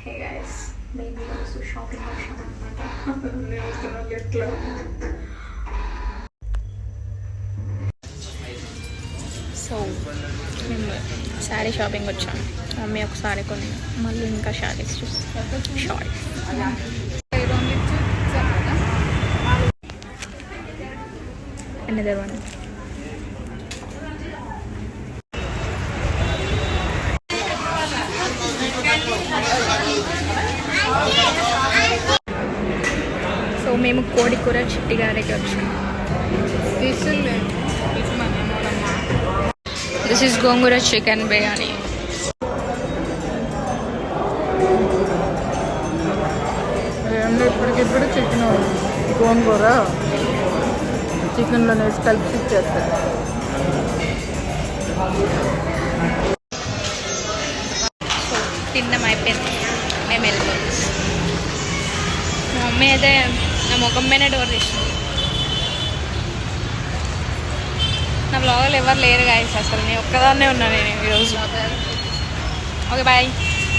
Hey guys, మేము ఈరోజు shopping వచ్చామన్నమాట. నేను వస్తున్నా ఎట్లా. సో మేము శారీ షాపింగ్ వచ్చాము. మమ్మీ ఒక శారీ కొని మళ్ళీ ఇంకా శారీస్ చూస్తాం. Shorts another one. సో మేము కోడికూర చిట్టి గారికి వచ్చాము. This is gongura chicken biryani. ఇప్పటికిప్పుడు చికెన్ గోంగూర చికెన్లో వేసి కలిపి ఇచ్చేస్తారు. సో తిన్నాం, అయిపోయింది, మేము వెళ్ళిపోతాం. మా మమ్మీ అయితే నా ముఖం పైన డోర్ తీసింది. నా బ్లాగులు ఎవరు లేరు గాయస్, అసలు నేను ఒక్కదాన్నే ఉన్నాను నేను ఈరోజు. Okay bye.